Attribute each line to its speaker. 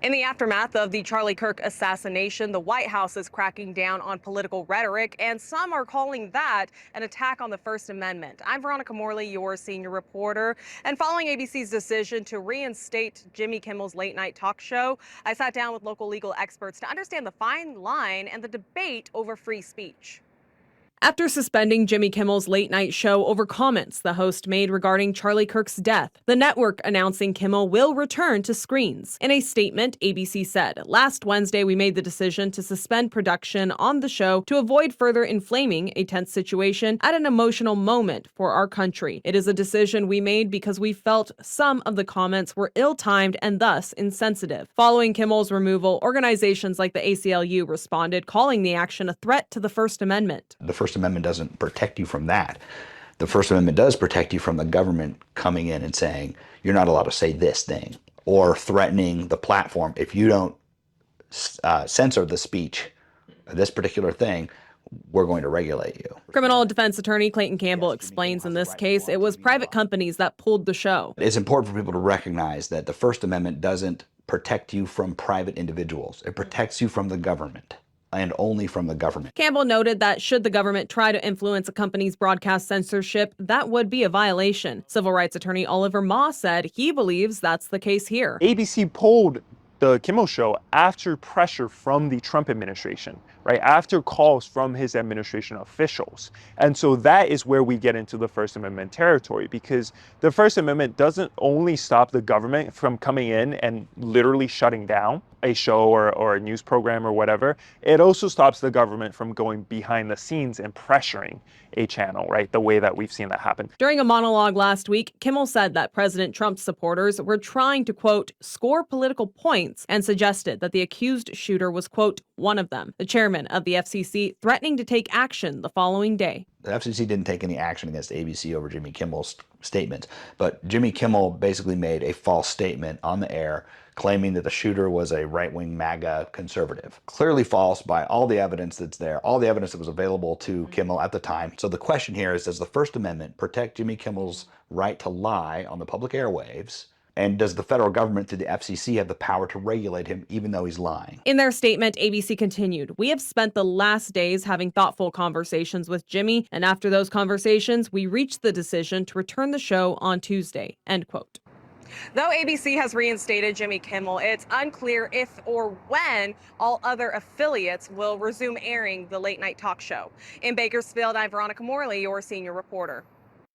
Speaker 1: In the aftermath of the Charlie Kirk assassination, the White House is cracking down on political rhetoric, and some are calling that an attack on the First Amendment. I'm Veronica Morley, your senior reporter. And following ABC's decision to reinstate Jimmy Kimmel's late night talk show, I sat down with local legal experts to understand the fine line and the debate over free speech. After suspending Jimmy Kimmel's late night show over comments the host made regarding Charlie Kirk's death, the network announcing Kimmel will return to screens. In a statement, ABC said, "Last Wednesday, we made the decision to suspend production on the show to avoid further inflaming a tense situation at an emotional moment for our country. It is a decision we made because we felt some of the comments were ill-timed and thus insensitive." Following Kimmel's removal, organizations like the ACLU responded, calling the action a threat to the First Amendment.
Speaker 2: The First Amendment doesn't protect you from that. The First Amendment does protect you from the government coming in and saying, you're not allowed to say this thing, or threatening the platform. If you don't censor the speech, this particular thing, we're going to regulate you.
Speaker 1: Criminal defense attorney Clayton Campbell explains in this case it was private companies that pulled the show.
Speaker 2: It's important for people to recognize that the First Amendment doesn't protect you from private individuals. It protects you from the government, and only from the government.
Speaker 1: Campbell noted that should the government try to influence a company's broadcast censorship, that would be a violation. Civil rights attorney Oliver Ma said he believes that's the case here.
Speaker 3: ABC pulled the Kimmel show after pressure from the Trump administration, right? After calls from his administration officials. And so that is where we get into the First Amendment territory, because the First Amendment doesn't only stop the government from coming in and literally shutting down a show or a news program or whatever. It also stops the government from going behind the scenes and pressuring a channel, right? The way that we've seen that happen.
Speaker 1: During a monologue last week, Kimmel said that President Trump's supporters were trying to, quote, score political points, and suggested that the accused shooter was, quote, one of them. The chairman of the FCC threatening to take action the following day.
Speaker 2: The FCC didn't take any action against ABC over Jimmy Kimmel's statement, but Jimmy Kimmel basically made a false statement on the air claiming that the shooter was a right-wing MAGA conservative. Clearly false by all the evidence that's there, all the evidence that was available to Kimmel at the time. So the question here is, does the First Amendment protect Jimmy Kimmel's right to lie on the public airwaves? And does the federal government, through the FCC, have the power to regulate him even though he's lying?
Speaker 1: In their statement, ABC continued, "We have spent the last days having thoughtful conversations with Jimmy, and after those conversations, we reached the decision to return the show on Tuesday," end quote. Though ABC has reinstated Jimmy Kimmel, it's unclear if or when all other affiliates will resume airing the late night talk show. In Bakersfield, I'm Veronica Morley, your senior reporter.